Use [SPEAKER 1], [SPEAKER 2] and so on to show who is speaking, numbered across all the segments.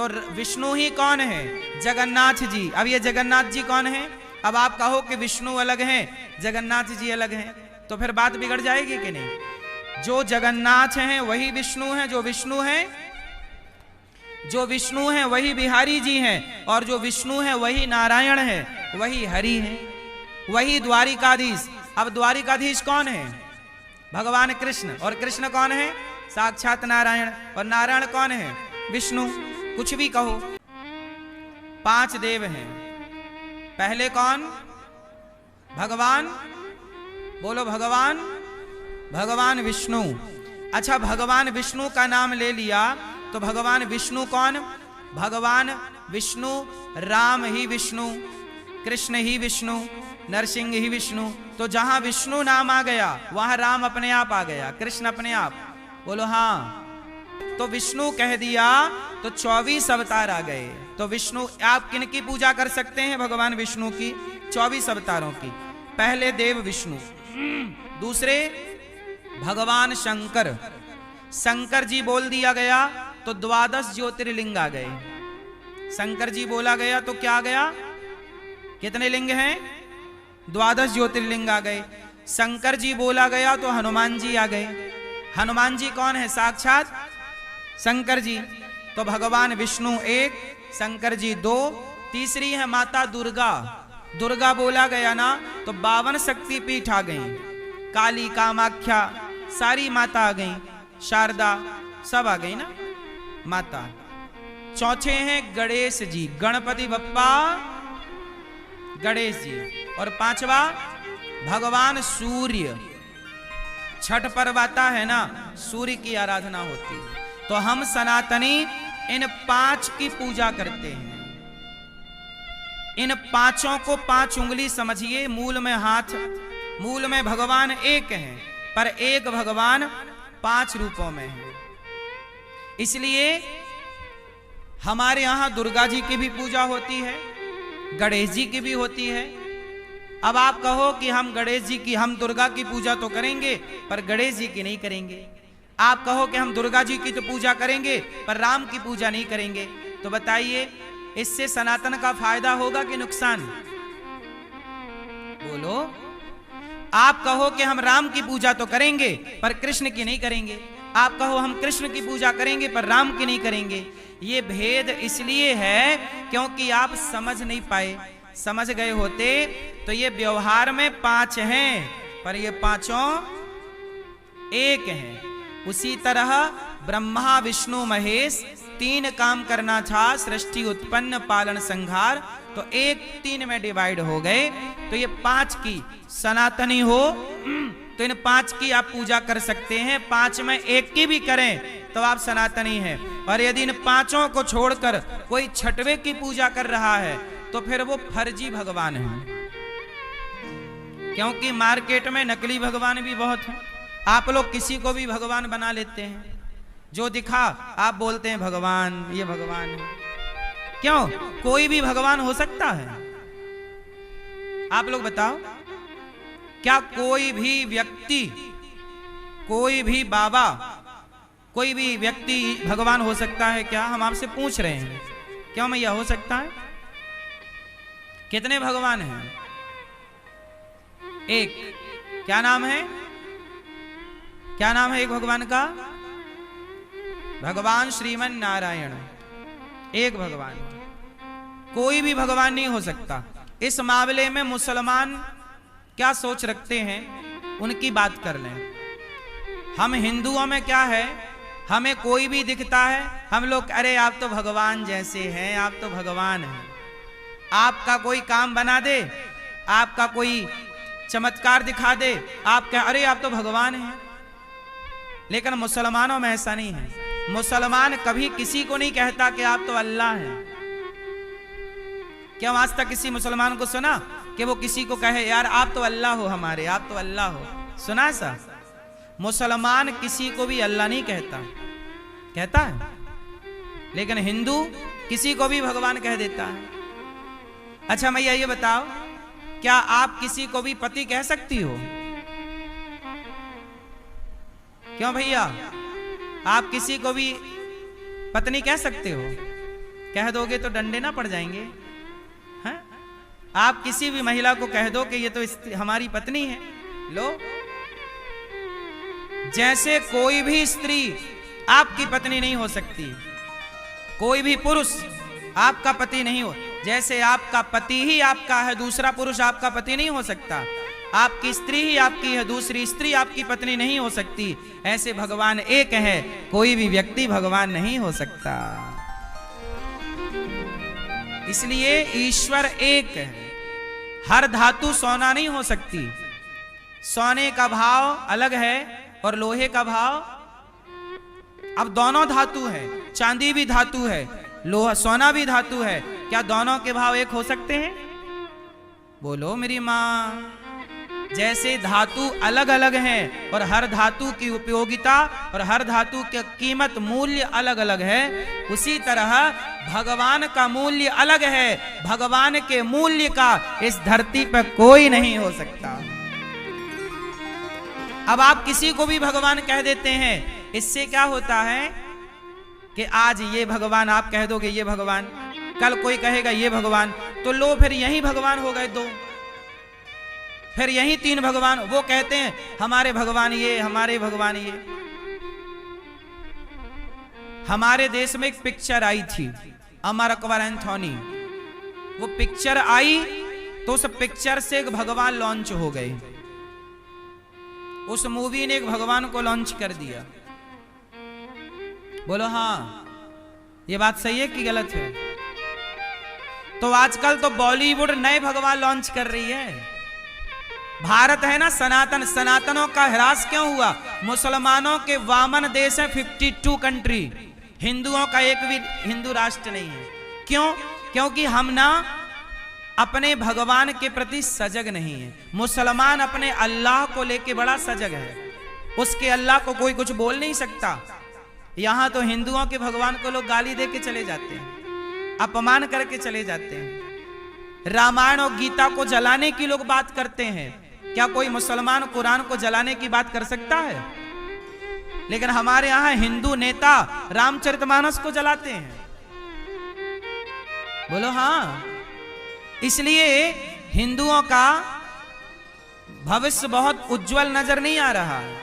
[SPEAKER 1] तो विष्णु ही कौन है? जगन्नाथ जी। अब ये जगन्नाथ जी कौन है? अब आप कहो कि विष्णु अलग हैं, जगन्नाथ जी अलग हैं, तो फिर बात बिगड़ जाएगी कि नहीं? जो जगन्नाथ हैं वही विष्णु हैं, जो विष्णु हैं वही बिहारी जी हैं, और जो विष्णु है वही नारायण है, वही हरि है, वही द्वारिकाधीश। अब द्वारिकाधीश कौन है? भगवान कृष्ण। और कृष्ण कौन है? साक्षात नारायण। और नारायण कौन है? विष्णु। कुछ भी कहो, 5 देव हैं। पहले कौन? भगवान। बोलो भगवान। भगवान विष्णु। अच्छा, भगवान विष्णु का नाम ले लिया तो भगवान विष्णु कौन? भगवान विष्णु, राम ही विष्णु, कृष्ण ही विष्णु, नरसिंह ही विष्णु। तो जहां विष्णु नाम आ गया वहां राम अपने आप आ गया, कृष्ण अपने आप। बोलो हाँ। तो विष्णु कह दिया तो 24 अवतार आ गए। तो विष्णु, आप किन की पूजा कर सकते हैं? भगवान विष्णु की, 24 अवतारों की। पहले देव विष्णु, दूसरे भगवान शंकर। शंकर जी बोल दिया गया तो 12 ज्योतिर्लिंग आ गए। शंकर जी बोला गया तो क्या आ गया? कितने लिंग हैं? 12 ज्योतिर्लिंग आ गए। शंकर जी बोला गया तो हनुमान जी आ गए। हनुमान जी कौन है? साक्षात शंकर जी। तो भगवान विष्णु 1, शंकर जी 2, तीसरी है माता दुर्गा। दुर्गा बोला गया ना तो 52 शक्तिपीठ आ गई। काली, कामाख्या, सारी माता आ गई, शारदा, सब आ गई ना माता। चौथे हैं गणेश जी, गणपति बप्पा गणेश जी। और 5वां भगवान सूर्य। छठ पर्व आता है ना, सूर्य की आराधना होती है। तो हम सनातनी इन 5 की पूजा करते हैं। इन 5 को 5 उंगली समझिए। मूल में हाथ, मूल में भगवान एक है, पर एक भगवान 5 रूपों में है। इसलिए हमारे यहां दुर्गा जी की भी पूजा होती है, गणेश जी की भी होती है। अब आप कहो कि हम गणेश जी की, हम दुर्गा की पूजा तो करेंगे पर गणेश जी की नहीं करेंगे। आप कहो कि हम दुर्गा जी की तो पूजा करेंगे पर राम की पूजा नहीं करेंगे। तो बताइए, इससे सनातन का फायदा होगा कि नुकसान? बोलो। आप कहो कि हम राम की पूजा तो करेंगे पर कृष्ण की नहीं करेंगे। आप कहो हम कृष्ण की पूजा करेंगे पर राम की नहीं करेंगे। ये भेद इसलिए है क्योंकि आप समझ नहीं पाए। समझ गए होते तो ये व्यवहार में 5 हैं पर ये 5 एक हैं। उसी तरह ब्रह्मा विष्णु महेश 3 काम करना था, सृष्टि उत्पन्न पालन संहार, तो 1-3 में डिवाइड हो गए। तो ये 5 की सनातनी हो तो इन 5 की आप पूजा कर सकते हैं। 5 में 1 की भी करें तो आप सनातनी हैं। और यदि इन 5 को छोड़कर कोई 6वें की पूजा कर रहा है तो फिर वो फर्जी भगवान है। क्योंकि मार्केट में नकली भगवान भी बहुत है। आप लोग किसी को भी भगवान बना लेते हैं, जो दिखा आप बोलते हैं भगवान, ये भगवान है। क्यों? कोई भी भगवान हो सकता है? आप लोग बताओ, क्या कोई भी व्यक्ति, कोई भी बाबा, कोई भी व्यक्ति भगवान हो सकता है क्या? हम आपसे पूछ रहे हैं। क्यों मैया, हो सकता है? कितने भगवान हैं? एक। क्या नाम है? क्या नाम है एक भगवान का? भगवान श्रीमन नारायण। एक भगवान, कोई भी भगवान नहीं हो सकता। इस मामले में मुसलमान क्या सोच रखते हैं उनकी बात कर लें। हम हिंदुओं में क्या है, हमें कोई भी दिखता है हम लोग, अरे आप तो भगवान जैसे हैं, आप तो भगवान हैं। आपका कोई काम बना दे, आपका कोई चमत्कार दिखा दे, आप क्या, अरे आप तो भगवान हैं। लेकिन मुसलमानों में ऐसा नहीं है। मुसलमान कभी किसी को नहीं कहता कि आप तो अल्लाह हैं। क्या आज तक किसी मुसलमान को सुना कि वो किसी को कहे यार आप तो अल्लाह हो हमारे, आप तो अल्लाह हो? सुना ऐसा? मुसलमान किसी को भी अल्लाह नहीं कहता, कहता है? लेकिन हिंदू किसी को भी भगवान कह देता है। अच्छा मैया ये बताओ, क्या आप किसी को भी पति कह सकती हो? क्यों भैया, आप किसी को भी पत्नी कह सकते हो? कह दोगे तो डंडे ना पड़ जाएंगे? हैं? आप किसी भी महिला को कह दो कि ये तो हमारी पत्नी है, लो। जैसे कोई भी स्त्री आपकी पत्नी नहीं हो सकती, कोई भी पुरुष आपका पति नहीं हो, जैसे आपका पति ही आपका है, दूसरा पुरुष आपका पति नहीं हो सकता। आपकी स्त्री ही आपकी है, दूसरी स्त्री आपकी पत्नी नहीं हो सकती। ऐसे भगवान एक है, कोई भी व्यक्ति भगवान नहीं हो सकता। इसलिए ईश्वर एक है। हर धातु सोना नहीं हो सकती। सोने का भाव अलग है और लोहे का भाव, अब दोनों धातु है, चांदी भी धातु है, लोहा सोना भी धातु है, क्या दोनों के भाव एक हो सकते हैं? बोलो मेरी मां। जैसे धातु अलग अलग हैं और हर धातु की उपयोगिता और हर धातु की कीमत मूल्य अलग अलग है, उसी तरह भगवान का मूल्य अलग है। भगवान के मूल्य का इस धरती पर कोई नहीं हो सकता। अब आप किसी को भी भगवान कह देते हैं, इससे क्या होता है कि आज ये भगवान आप कह दोगे, ये भगवान, कल कोई कहेगा ये भगवान, तो लो फिर यही भगवान हो गए दो, फिर यही तीन भगवान। वो कहते हैं हमारे भगवान ये, हमारे भगवान ये। हमारे देश में एक पिक्चर आई थी, अमर अकबर एंथोनी। वो पिक्चर आई तो उस पिक्चर से एक भगवान लॉन्च हो गए। उस मूवी ने एक भगवान को लॉन्च कर दिया। बोलो हाँ, ये बात सही है कि गलत है? तो आजकल तो बॉलीवुड नए भगवान लॉन्च कर रही है। भारत है ना सनातन, सनातनों का ह्रास क्यों हुआ? मुसलमानों के वामन देश है 52 कंट्री, हिंदुओं का एक भी हिंदू राष्ट्र नहीं है। क्यों? क्योंकि हम ना अपने भगवान के प्रति सजग नहीं है। मुसलमान अपने अल्लाह को लेके बड़ा सजग है, उसके अल्लाह को कोई कुछ बोल नहीं सकता। यहां तो हिंदुओं के भगवान को लोग गाली दे के चले जाते हैं, अपमान करके चले जाते हैं। रामायण और गीता को जलाने की लोग बात करते हैं, क्या कोई मुसलमान कुरान को जलाने की बात कर सकता है? लेकिन हमारे यहां हिंदू नेता रामचरितमानस को जलाते हैं। बोलो हाँ। इसलिए हिंदुओं का भविष्य बहुत उज्जवल नजर नहीं आ रहा है।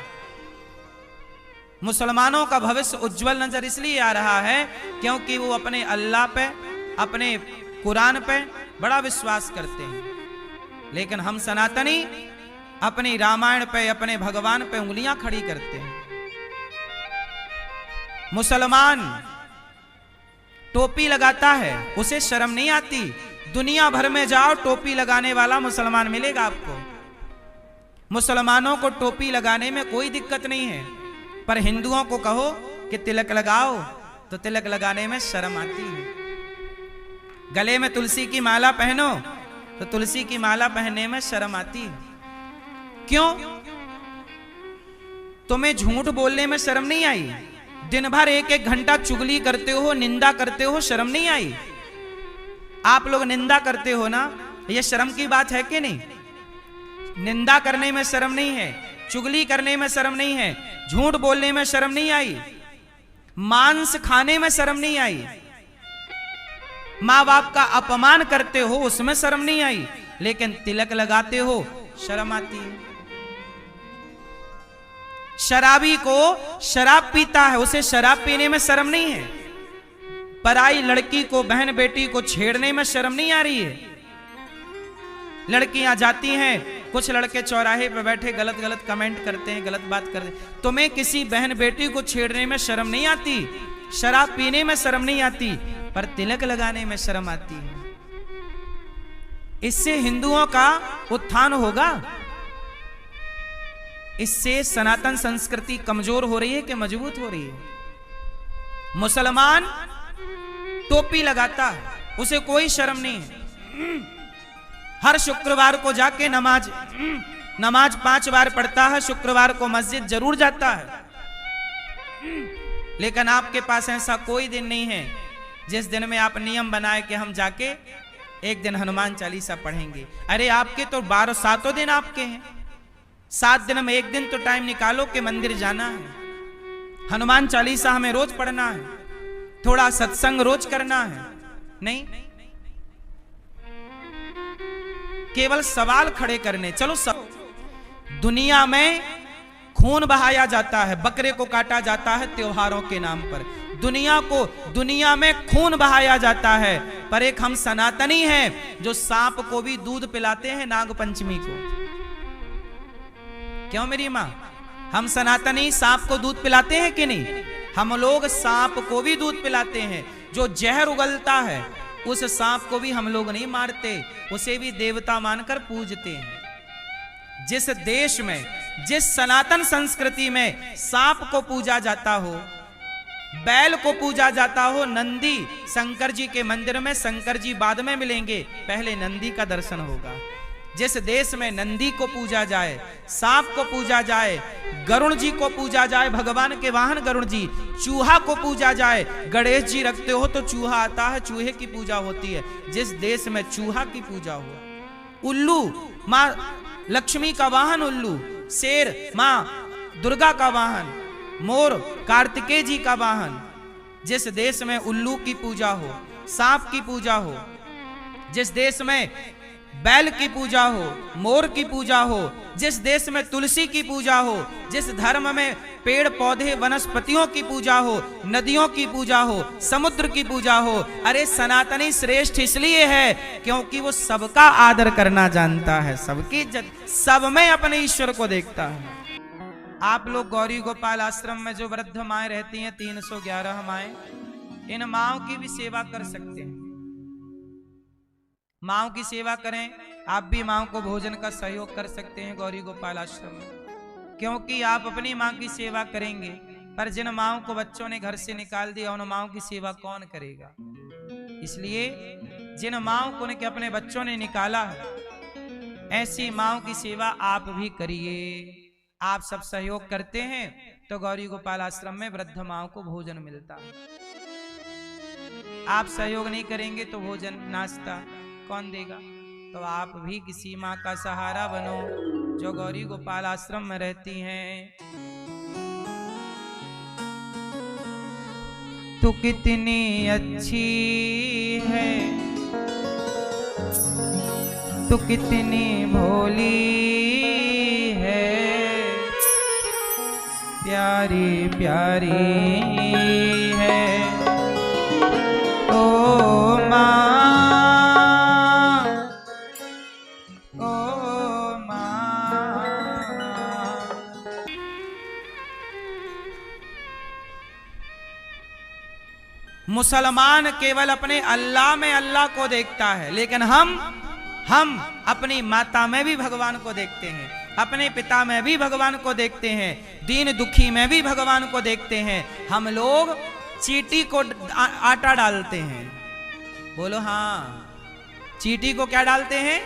[SPEAKER 1] मुसलमानों का भविष्य उज्जवल नजर इसलिए आ रहा है क्योंकि वो अपने अल्लाह पे, अपने कुरान पे बड़ा विश्वास करते हैं। लेकिन हम सनातनी अपनी रामायण पे, अपने भगवान पे उंगलियां खड़ी करते हैं। मुसलमान टोपी लगाता है, उसे शर्म नहीं आती। दुनिया भर में जाओ, टोपी लगाने वाला मुसलमान मिलेगा आपको। मुसलमानों को टोपी लगाने में कोई दिक्कत नहीं है, पर हिंदुओं को कहो कि तिलक लगाओ तो तिलक लगाने में शर्म आती है। गले में तुलसी की माला पहनो तो तुलसी की माला पहनने में शर्म आती है। क्यों? तुम्हें झूठ बोलने में शर्म नहीं आई? दिन भर एक एक घंटा चुगली करते हो, निंदा करते हो, शर्म नहीं आई? आप लोग निंदा करते हो ना, यह शर्म की बात है कि नहीं? निंदा करने में शर्म नहीं है, चुगली करने में शर्म नहीं है, झूठ बोलने में शर्म नहीं आई, मांस खाने में शर्म नहीं आई, मां बाप का अपमान करते हो उसमें शर्म नहीं आई, लेकिन तिलक लगाते हो शर्म आती है। शराबी को शराब पीता है, उसे शराब पीने में शर्म नहीं है। पराई लड़की को, बहन बेटी को छेड़ने में शर्म नहीं आ रही है। लड़कियां जाती हैं, कुछ लड़के चौराहे पे बैठे गलत गलत कमेंट करते हैं, गलत बात करते हैं। तुम्हें किसी बहन बेटी को छेड़ने में शर्म नहीं आती, शराब पीने में शर्म नहीं आती, पर तिलक लगाने में शर्म आती है। इससे हिंदुओं का उत्थान होगा? इससे सनातन संस्कृति कमजोर हो रही है कि मजबूत हो रही है? मुसलमान टोपी लगाता है, उसे कोई शर्म नहीं है। हर शुक्रवार को जाके नमाज 5 बार पढ़ता है, शुक्रवार को मस्जिद जरूर जाता है। लेकिन आपके पास ऐसा कोई दिन नहीं है जिस दिन में आप नियम बनाए कि हम जाके एक दिन हनुमान चालीसा पढ़ेंगे। अरे आपके तो 7 दिन आपके हैं, 7 दिन में एक दिन तो टाइम निकालो कि मंदिर जाना है। हनुमान चालीसा हमें रोज पढ़ना है, थोड़ा सत्संग रोज करना है, नहीं, केवल सवाल खड़े करने। चलो सब दुनिया में खून बहाया जाता है, बकरे को काटा जाता है त्योहारों के नाम पर, दुनिया में खून बहाया जाता है, पर एक हम सनातनी हैं जो सांप को भी दूध पिलाते हैं नाग पंचमी को। क्यों मेरी मां? हम सनातनी सांप को दूध पिलाते हैं कि नहीं? हम लोग सांप को भी दूध पिलाते हैं। जो जहर उगलता है उस सांप को भी हम लोग नहीं मारते, उसे भी देवता मानकर पूजते हैं। जिस देश में, जिस सनातन संस्कृति में सांप को पूजा जाता हो, बैल को पूजा जाता हो, नंदी शंकर जी के मंदिर में, शंकर जी बाद में मिलेंगे, पहले नंदी का दर्शन होगा। जिस देश में नंदी को पूजा जाए, सांप को पूजा जाए, गरुण जी को पूजा जाए, भगवान के वाहन गरुण जी, चूहा को पूजा जाए, गणेश जी रखते हो तो चूहा आता है, चूहे की पूजा होती है। जिस देश में चूहा की पूजा हो, उल्लू माँ लक्ष्मी का वाहन उल्लू, शेर माँ दुर्गा का वाहन, मोर कार्तिकेय जी का वाहन। जिस देश में उल्लू की पूजा हो, सांप की पूजा हो, जिस देश में बैल की पूजा हो, मोर की पूजा हो, जिस देश में तुलसी की पूजा हो, जिस धर्म में पेड़ पौधे वनस्पतियों की पूजा हो, नदियों की पूजा हो, समुद्र की पूजा हो, अरे सनातनी श्रेष्ठ इसलिए है क्योंकि वो सबका आदर करना जानता है, सबकी इज्जत, सब में अपने ईश्वर को देखता है। आप लोग गौरी गोपाल आश्रम में जो वृद्ध माएं रहती हैं, 311 माएं, इन माओं की भी सेवा कर सकते हैं। माओं की सेवा करें, आप भी माओं को भोजन का सहयोग कर सकते हैं गौरी गोपाल आश्रम में, क्योंकि आप अपनी मां की सेवा करेंगे, पर जिन माओं को बच्चों ने घर से निकाल दिया उन माओं की सेवा कौन करेगा? इसलिए जिन माओं को उनके अपने बच्चों ने निकाला है, ऐसी माओं की सेवा आप भी करिए। आप सब सहयोग करते हैं तो गौरी गोपाल आश्रम में वृद्ध माओं को भोजन मिलता है। आप सहयोग नहीं करेंगे तो भोजन नाश्ता कौन देगा? तो आप भी किसी माँ का सहारा बनो जो गौरी गोपाल आश्रम में रहती हैं। तू कितनी अच्छी है, तू कितनी भोली है, प्यारी प्यारी है ओ माँ, मुसलमान केवल अपने अल्लाह में अल्लाह को देखता है, लेकिन हम अपनी माता में भी भगवान को देखते हैं, अपने पिता में भी भगवान को देखते हैं, दीन दुखी में भी भगवान को देखते हैं। हम लोग चींटी को आटा डालते हैं, बोलो हाँ, चींटी को क्या डालते हैं?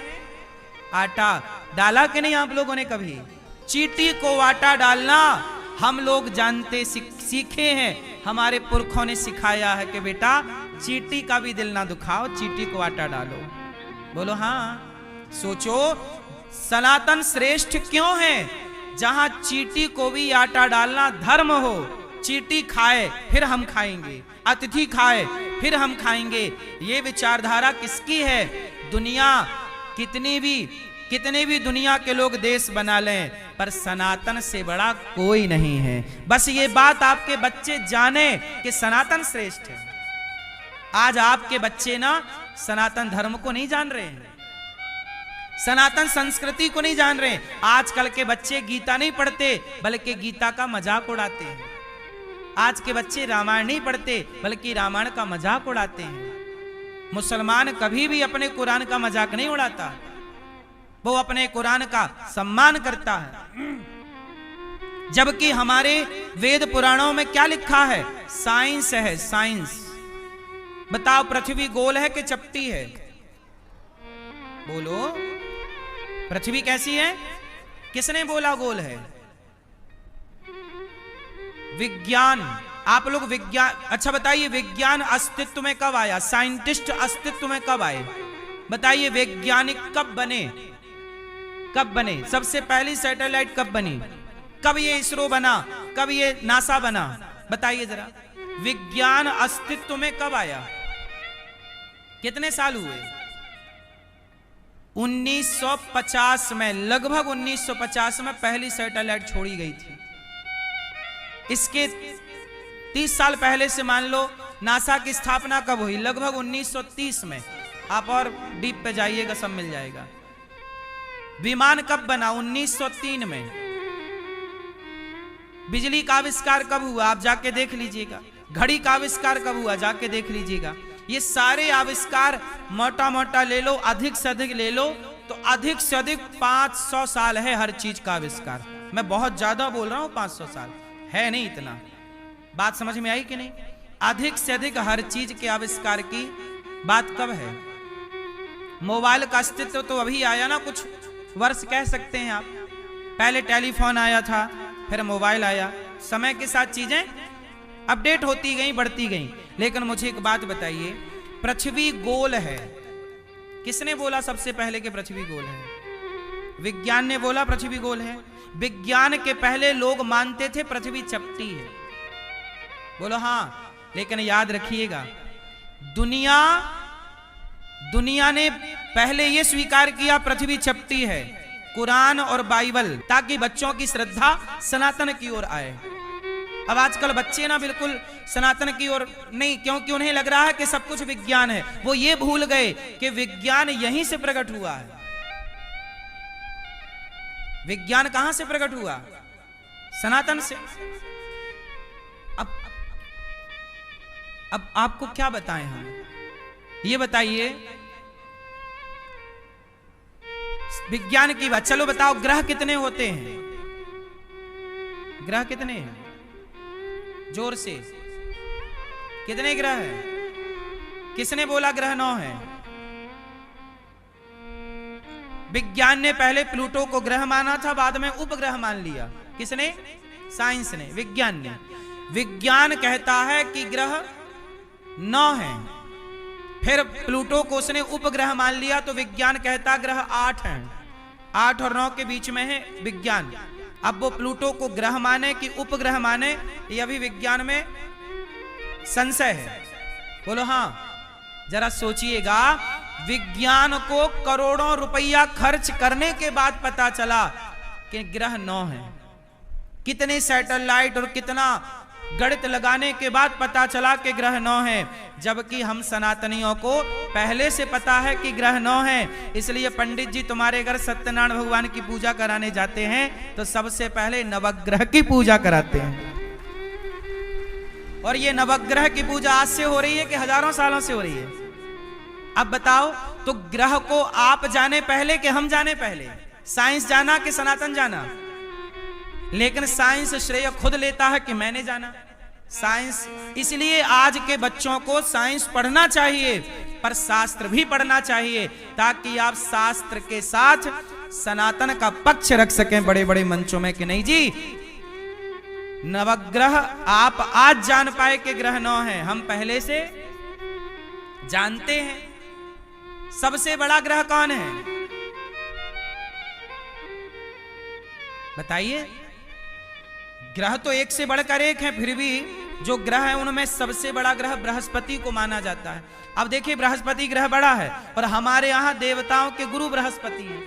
[SPEAKER 1] आटा। डाला कि नहीं आप लोगों ने कभी? चींटी को आटा डालना हम लोग जानते सीखे हैं, हमारे पुरखों ने सिखाया है कि बेटा चींटी का भी दिल ना दुखाओ, चींटी को आटा डालो, बोलो हाँ। सोचो सनातन श्रेष्ठ क्यों है? जहां चींटी को भी आटा डालना धर्म हो, चींटी खाए फिर हम खाएंगे, अतिथि खाए फिर हम खाएंगे, ये विचारधारा किसकी है? दुनिया कितने भी दुनिया के लोग देश बना लें, पर सनातन से बड़ा कोई नहीं है। बस ये बात आपके बच्चे जाने कि सनातन श्रेष्ठ है। आज आपके बच्चे ना सनातन धर्म को नहीं जान रहे हैं, सनातन संस्कृति को नहीं जान रहे। आजकल के बच्चे गीता नहीं पढ़ते बल्कि गीता का मजाक उड़ाते हैं। आज के बच्चे रामायण नहीं पढ़ते बल्कि रामायण का मजाक उड़ाते हैं। मुसलमान कभी भी अपने कुरान का मजाक नहीं उड़ाता, वो अपने कुरान का सम्मान करता है। जबकि हमारे वेद पुराणों में क्या लिखा है? साइंस है, साइंस। बताओ पृथ्वी गोल है कि चपटी है? बोलो पृथ्वी कैसी है? किसने बोला गोल है? विज्ञान। आप लोग विज्ञान, अच्छा बताइए विज्ञान अस्तित्व में कब आया? साइंटिस्ट अस्तित्व में कब आए? बताइए वैज्ञानिक कब बने? कब बने? सबसे पहली सैटेलाइट कब बनी? कब ये इसरो बना? कब ये नासा बना? बताइए जरा, विज्ञान अस्तित्व में कब आया? कितने साल हुए? 1950 में, लगभग 1950 में पहली सैटेलाइट छोड़ी गई थी। इसके 30 साल पहले से मान लो नासा की स्थापना कब हुई? लगभग 1930 में। आप और डीप पे जाइएगा, सब मिल जाएगा। विमान कब बना? 1903 में। बिजली का आविष्कार कब हुआ? आप जाके देख लीजिएगा। घड़ी का आविष्कार कब हुआ? जाके देख लीजिएगा। ये सारे आविष्कार मोटा मोटा ले लो, अधिक से अधिक ले लो तो अधिक से अधिक 500 साल है हर चीज का आविष्कार। मैं बहुत ज्यादा बोल रहा हूं, 500 साल है नहीं इतना। बात समझ में आई कि नहीं? अधिक से अधिक हर चीज के आविष्कार की बात कब है? मोबाइल का अस्तित्व तो अभी आया ना, कुछ वर्ष कह सकते हैं आप। पहले टेलीफोन आया था, फिर मोबाइल आया। समय के साथ चीजें अपडेट होती गई, बढ़ती गई। लेकिन मुझे एक बात बताइए, पृथ्वी गोल है। किसने बोला सबसे पहले कि पृथ्वी गोल है? विज्ञान ने बोला पृथ्वी गोल है। विज्ञान के पहले लोग मानते थे पृथ्वी चपटी है। बोलो हाँ। लेकिन याद रखिएगा, दुनिया ने पहले यह स्वीकार किया पृथ्वी चपटी है, कुरान और बाइबल, ताकि बच्चों की श्रद्धा सनातन की ओर आए। अब आजकल बच्चे ना बिल्कुल सनातन की ओर नहीं, क्योंकि उन्हें लग रहा है कि सब कुछ विज्ञान है। वो ये भूल गए कि विज्ञान यहीं से प्रकट हुआ है। विज्ञान कहां से प्रकट हुआ? सनातन से। अब आपको क्या बताएं हम? ये बताइए विज्ञान की बात। चलो बताओ, ग्रह कितने होते हैं? ग्रह कितने हैं? जोर से, कितने ग्रह हैं? किसने बोला ग्रह 9 है? विज्ञान ने पहले प्लूटो को ग्रह माना था, बाद में उपग्रह मान लिया। किसने? साइंस ने, विज्ञान ने। विज्ञान कहता है कि ग्रह 9 हैं, फिर प्लूटो को उसने उपग्रह मान लिया तो विज्ञान कहता ग्रह 8 हैं। 8 और 9 के बीच में है विज्ञान। अब वो प्लूटो को ग्रह माने कि उपग्रह माने, ये अभी विज्ञान में संशय है। बोलो हाँ। जरा सोचिएगा, विज्ञान को करोड़ों रुपया खर्च करने के बाद पता चला कि ग्रह 9 हैं। कितने सैटेलाइट और कितना गणित लगाने के बाद पता चला कि ग्रह 9 हैं, जबकि हम सनातनियों को पहले से पता है कि ग्रह 9 हैं। इसलिए पंडित जी तुम्हारे घर सत्यनारायण भगवान की पूजा कराने जाते हैं तो सबसे पहले नवग्रह की पूजा कराते हैं। और ये नवग्रह की पूजा आज से हो रही है कि हजारों सालों से हो रही है? अब बताओ, तो ग्रह को आप जाने पहले कि हम जाने पहले? साइंस जाना कि सनातन जाना? लेकिन साइंस श्रेय खुद लेता है कि मैंने जाना। साइंस, इसलिए आज के बच्चों को साइंस पढ़ना चाहिए, पर शास्त्र भी पढ़ना चाहिए, ताकि आप शास्त्र के साथ सनातन का पक्ष रख सकें बड़े बड़े मंचों में कि नहीं जी, नवग्रह आप आज जान पाए कि ग्रह 9 हैं, हम पहले से जानते हैं। सबसे बड़ा ग्रह कौन है? बताइए। ग्रह तो एक से बढ़कर एक है, फिर भी जो ग्रह है उनमें सबसे बड़ा ग्रह बृहस्पति को माना जाता है। अब देखिए, बृहस्पति ग्रह बड़ा है और हमारे यहाँ देवताओं के गुरु बृहस्पति है,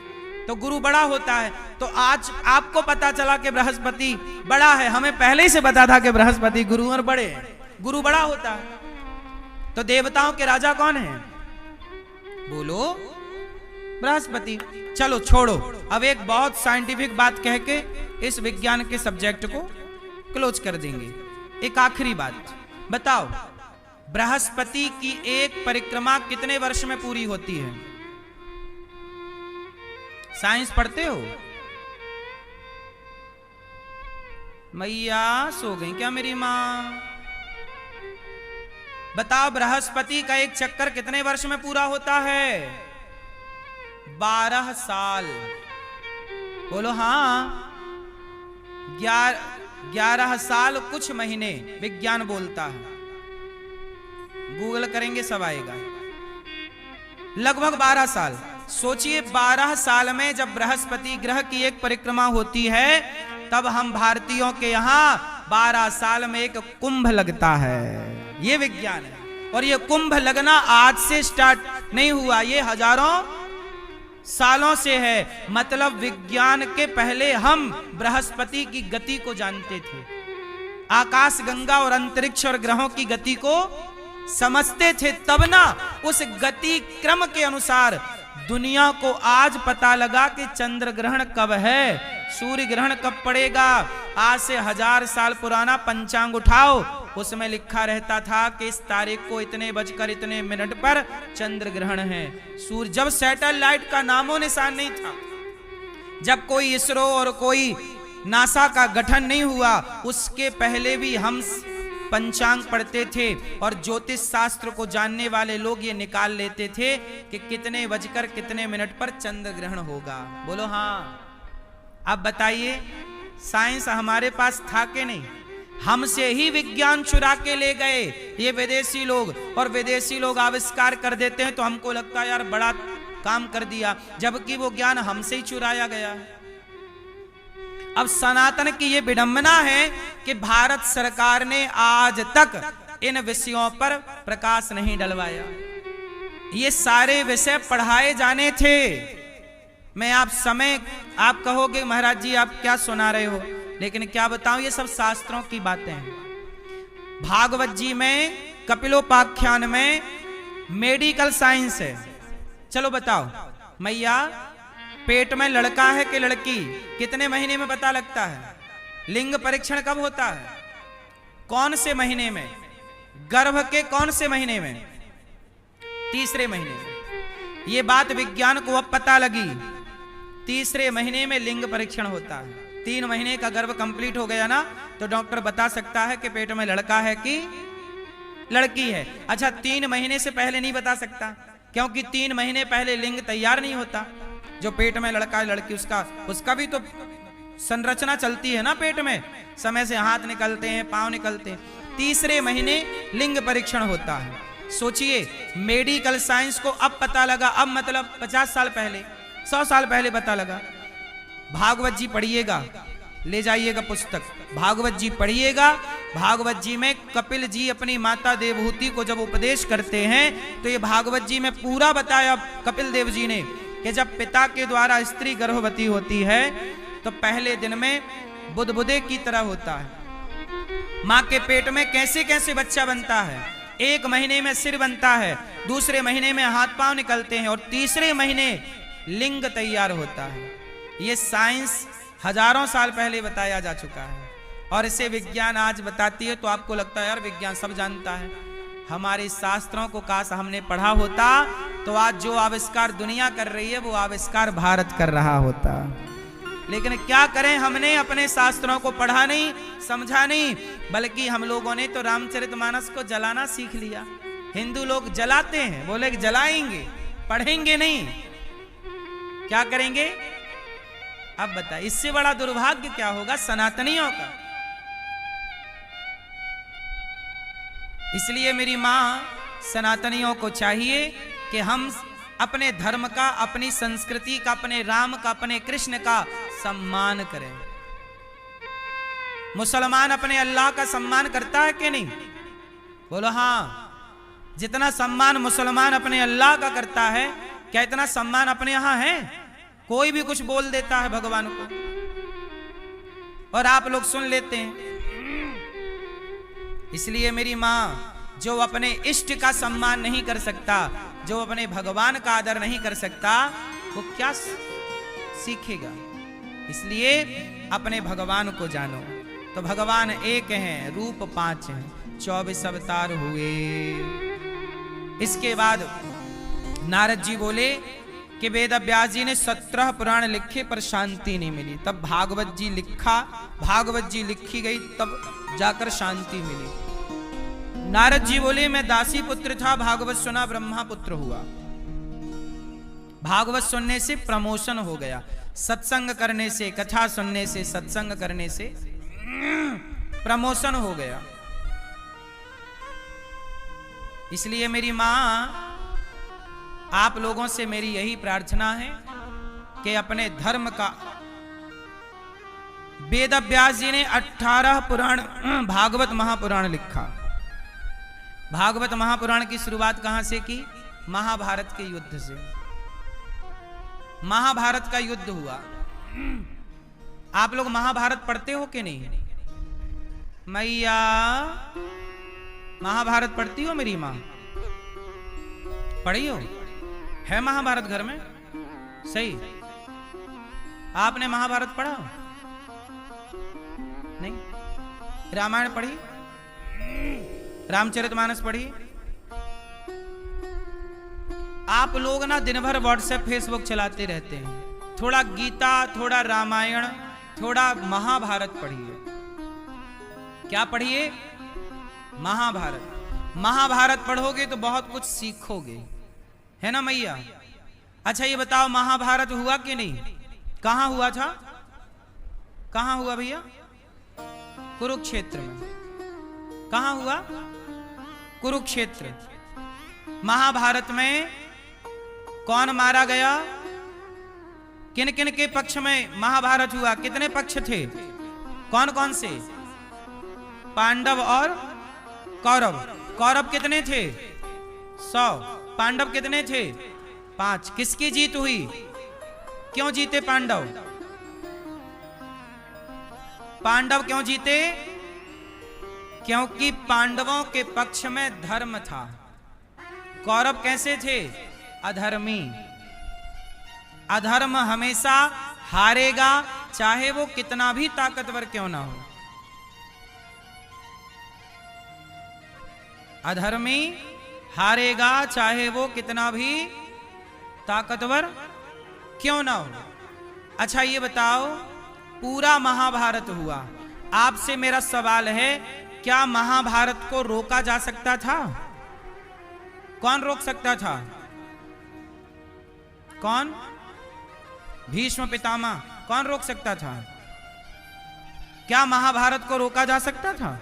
[SPEAKER 1] तो गुरु बड़ा होता है। तो आज आपको पता चला कि बृहस्पति बड़ा है, हमें पहले से पता था कि बृहस्पति गुरु और बड़े हैं, गुरु बड़ा होता है। तो देवताओं के राजा कौन है? बोलो, बृहस्पति। चलो छोड़ो, अब एक बहुत साइंटिफिक बात कह के इस विज्ञान के सब्जेक्ट को क्लोज कर देंगे। एक आखिरी बात बताओ, बृहस्पति की एक परिक्रमा कितने वर्ष में पूरी होती है? साइंस पढ़ते हो? मैया सो गई क्या मेरी मां? बताओ, बृहस्पति का एक चक्कर कितने वर्ष में पूरा होता है? 12 साल। बोलो हाँ। 11 साल कुछ महीने विज्ञान बोलता है, गूगल करेंगे सब आएगा। लगभग 12 साल। सोचिए, 12 साल में जब बृहस्पति ग्रह की एक परिक्रमा होती है, तब हम भारतीयों के यहाँ 12 साल में एक कुंभ लगता है। ये विज्ञान है। और ये कुंभ लगना आज से स्टार्ट नहीं हुआ, ये हजारों सालों से है। मतलब विज्ञान के पहले हम बृहस्पति की गति को जानते थे, आकाश गंगा और अंतरिक्ष और ग्रहों की गति को समझते थे, तब ना उस गति क्रम के अनुसार दुनिया को आज पता लगा कि चंद्र ग्रहण कब है, सूर्य ग्रहण कब पड़ेगा। आज से 1000 साल पुराना पंचांग उठाओ, उसमें लिखा रहता था कि इस तारीख को इतने बजकर इतने मिनट पर चंद्र ग्रहण है। सूर्य जब सैटेलाइट का नामो निशान नहीं था, जब कोई इसरो और कोई नासा का गठन नहीं हुआ, उसके पहले भी हम पंचांग पढ़ते थे और ज्योतिष शास्त्र को जानने वाले लोग ये निकाल लेते थे कि कितने बजकर कितने मिनट पर चंद्र ग्रहण होगा। बोलो हाँ। अब बताइए, साइंस हमारे पास था कि नहीं? हमसे ही विज्ञान चुरा के ले गए ये विदेशी लोग, और विदेशी लोग आविष्कार कर देते हैं तो हमको लगता है यार बड़ा काम कर दिया, जबकि वो ज्ञान हमसे ही चुराया गया है। अब सनातन की ये विडंबना है कि भारत सरकार ने आज तक इन विषयों पर प्रकाश नहीं डलवाया। ये सारे विषय पढ़ाए जाने थे। मैं आप कहोगे महाराज जी आप क्या सुना रहे हो, लेकिन क्या बताऊं, ये सब शास्त्रों की बातें हैं। भागवत जी में कपिलोपाख्यान में मेडिकल साइंस है। चलो बताओ मैया, पेट में लड़का है कि लड़की, कितने महीने में पता लगता है? लिंग परीक्षण कब होता है? कौन से महीने में? गर्भ के कौन से महीने में? तीसरे महीने में। ये बात विज्ञान को अब पता लगी, तीसरे महीने में लिंग परीक्षण होता है। 3 महीने का गर्भ कंप्लीट हो गया ना, तो डॉक्टर बता सकता है कि पेट में लड़का है कि लड़की है। अच्छा, 3 महीने से पहले नहीं बता सकता, क्योंकि 3 महीने पहले लिंग तैयार नहीं होता। जो पेट में लड़का है लड़की, उसका भी तो संरचना चलती है ना पेट में, समय से हाथ निकलते हैं, पांव निकलते हैं। तीसरे महीने लिंग परीक्षण होता है। सोचिए, मेडिकल साइंस को अब पता लगा, अब मतलब 50 साल पहले, 100 साल पहले पता लगा। भागवत जी पढ़िएगा, ले जाइएगा पुस्तक, भागवत जी पढ़िएगा। भागवत जी में कपिल जी अपनी माता देवहूति को जब उपदेश करते हैं तो ये भागवत जी में पूरा बताया कपिल देव जी ने कि जब पिता के द्वारा स्त्री गर्भवती होती है तो पहले दिन में बुदबुदे की तरह होता है। माँ के पेट में कैसे कैसे बच्चा बनता है। 1 महीने में सिर बनता है, दूसरे महीने में हाथ पांव निकलते हैं, और तीसरे महीने लिंग तैयार होता है। ये साइंस हजारों साल पहले बताया जा चुका है, और इसे विज्ञान आज बताती है तो आपको लगता है यार विज्ञान सब जानता है। हमारे शास्त्रों को काश हमने पढ़ा होता तो आज जो आविष्कार दुनिया कर रही है वो आविष्कार भारत कर रहा होता। लेकिन क्या करें, हमने अपने शास्त्रों को पढ़ा नहीं, समझा नहीं, बल्कि हम लोगों ने तो रामचरितमानस को जलाना सीख लिया। हिंदू लोग जलाते हैं, बोले जलाएंगे, पढ़ेंगे नहीं, क्या करेंगे? अब बता, इससे बड़ा दुर्भाग्य क्या होगा सनातनियों का। इसलिए मेरी मां, सनातनियों को चाहिए कि हम अपने धर्म का, अपनी संस्कृति का, अपने राम का, अपने कृष्ण का सम्मान करें। मुसलमान अपने अल्लाह का सम्मान करता है कि नहीं? बोलो हाँ। जितना सम्मान मुसलमान अपने अल्लाह का करता है, क्या इतना सम्मान अपने यहां है? कोई भी कुछ बोल देता है भगवान को और आप लोग सुन लेते हैं। इसलिए मेरी मां, जो अपने इष्ट का सम्मान नहीं कर सकता, जो अपने भगवान का आदर नहीं कर सकता, वो क्या सीखेगा? इसलिए अपने भगवान को जानो। तो भगवान एक हैं, रूप 5 हैं, 24 अवतार हुए। इसके बाद नारद जी बोले कि वेद व्यास जी ने 17 पुराण लिखे पर शांति नहीं मिली। तब भागवत जी लिखी गई, तब जाकर शांति मिली। नारद जी बोले मैं दासी पुत्र था, भागवत सुना, ब्रह्मा पुत्र हुआ। भागवत सुनने से प्रमोशन हो गया, सत्संग करने से, कथा सुनने से, सत्संग करने से प्रमोशन हो गया। इसलिए मेरी मां, आप लोगों से मेरी यही प्रार्थना है कि अपने धर्म का, वेद व्यास जी ने 18 पुराण भागवत महापुराण लिखा। भागवत महापुराण की शुरुआत कहां से की? महाभारत के युद्ध से। महाभारत का युद्ध हुआ। आप लोग महाभारत पढ़ते हो कि नहीं? मैया महाभारत पढ़ती हो? मेरी मां पढ़ी हो? है महाभारत घर में? सही। आपने महाभारत पढ़ा? नहीं। रामायण पढ़ी? रामचरितमानस पढ़ी? आप लोग ना दिन भर व्हाट्सएप फेसबुक चलाते रहते हैं। थोड़ा गीता, थोड़ा रामायण, थोड़ा महाभारत पढ़िए। क्या पढ़िए? महाभारत। महाभारत पढ़ोगे तो बहुत कुछ सीखोगे, है ना मैया? अच्छा ये बताओ, महाभारत हुआ कि नहीं? कहां हुआ था? कहां हुआ भैया? कुरुक्षेत्र में। कहां हुआ? कुरुक्षेत्र। महाभारत में कौन मारा गया? किन किन के पक्ष में महाभारत हुआ? कितने पक्ष थे? कौन कौन से? पांडव और कौरव। कौरव कितने थे? 100। पांडव कितने थे? 5। किसकी जीत हुई? क्यों जीते पांडव? पांडव क्यों जीते? क्योंकि पांडवों के पक्ष में धर्म था। कौरव कैसे थे? अधर्मी। अधर्म हमेशा हारेगा, चाहे वो कितना भी ताकतवर क्यों ना हो। अधर्मी हारेगा, चाहे वो कितना भी ताकतवर क्यों ना हो। अच्छा ये बताओ, पूरा महाभारत हुआ। आपसे मेरा सवाल है, क्या महाभारत को रोका जा सकता था? कौन रोक सकता था? कौन? भीष्म पितामह। कौन रोक सकता था? क्या महाभारत को रोका जा सकता था?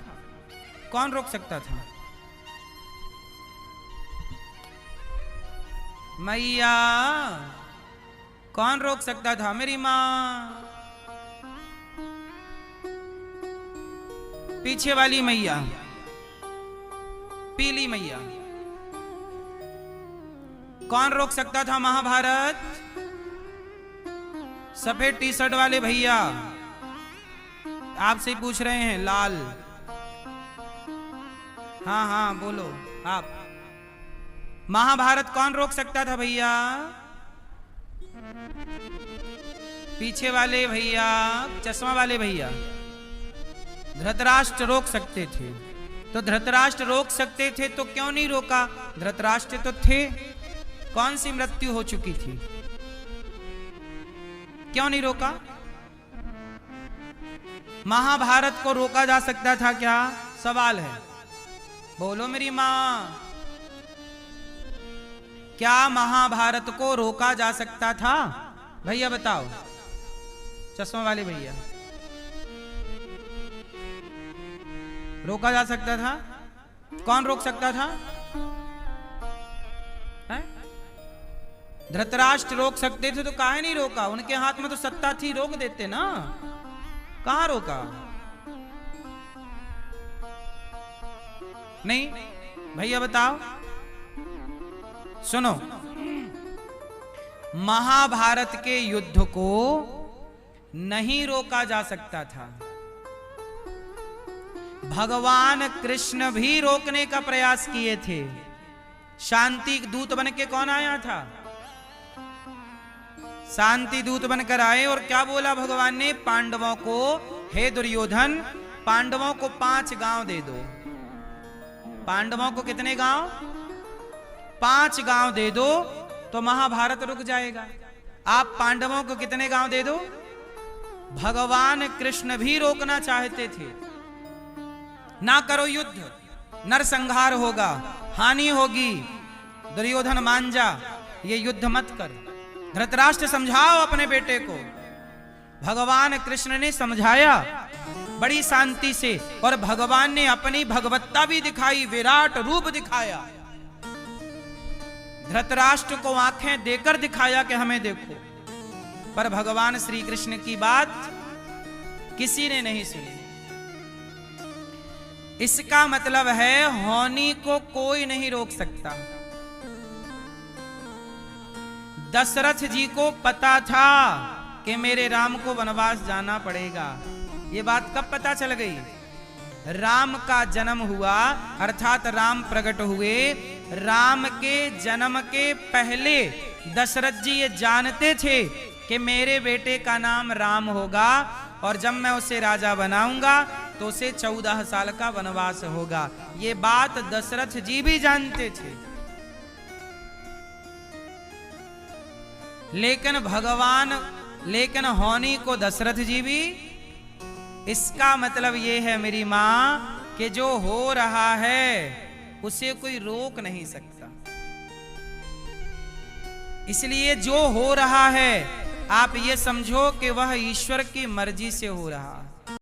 [SPEAKER 1] कौन रोक सकता था? मैया कौन रोक सकता था? मेरी मां। पीछे वाली मैया, पीली मैया। कौन रोक सकता था महाभारत? सफेद टी शर्ट वाले भैया आपसे पूछ रहे हैं। लाल। हाँ हाँ बोलो आप। महाभारत कौन रोक सकता था भैया? पीछे वाले भैया, चश्मा वाले भैया। धृतराष्ट्र रोक सकते थे। तो धृतराष्ट्र रोक सकते थे तो क्यों नहीं रोका? धृतराष्ट्र तो थे। कौन सी मृत्यु हो चुकी थी? क्यों नहीं रोका? महाभारत को रोका जा सकता था क्या? सवाल है, बोलो मेरी मां। क्या महाभारत को रोका जा सकता था? भैया बताओ, चश्मा वाले भैया। रोका जा सकता था? कौन रोक सकता था? धृतराष्ट्र रोक सकते थे तो काहे नहीं रोका? उनके हाथ में तो सत्ता थी, रोक देते ना। कहां रोका? नहीं। भैया बताओ। सुनो, महाभारत के युद्ध को नहीं रोका जा सकता था। भगवान कृष्ण भी रोकने का प्रयास किए थे। शांति दूत बन के कौन आया था? शांति दूत बनकर आए और क्या बोला भगवान ने? पांडवों को, हे दुर्योधन, पांडवों को 5 गांव दे दो। पांडवों को कितने गांव? 5 गांव दे दो तो महाभारत रुक जाएगा। आप पांडवों को कितने गांव दे दो? भगवान कृष्ण भी रोकना चाहते थे। ना करो युद्ध, नरसंहार होगा, हानि होगी। दुर्योधन मान जा, ये युद्ध मत कर। धृतराष्ट्र समझाओ अपने बेटे को। भगवान कृष्ण ने समझाया बड़ी शांति से, और भगवान ने अपनी भगवत्ता भी दिखाई, विराट रूप दिखाया। धृतराष्ट्र को आंखें देकर दिखाया कि हमें देखो। पर भगवान श्री कृष्ण की बात किसी ने नहीं सुनी। इसका मतलब है होनी को कोई नहीं रोक सकता। दशरथ जी को पता था कि मेरे राम को वनवास जाना पड़ेगा। ये बात कब पता चल गई? राम का जन्म हुआ, अर्थात राम प्रकट हुए। राम के जन्म के पहले दशरथ जी ये जानते थे कि मेरे बेटे का नाम राम होगा और जब मैं उसे राजा बनाऊंगा तो उसे 14 साल का वनवास होगा। ये बात दशरथ जी भी जानते थे। लेकिन होनी को दशरथ जी भी। इसका मतलब ये है मेरी मां कि जो हो रहा है उसे कोई रोक नहीं सकता। इसलिए जो हो रहा है आप ये समझो कि वह ईश्वर की मर्जी से हो रहा है।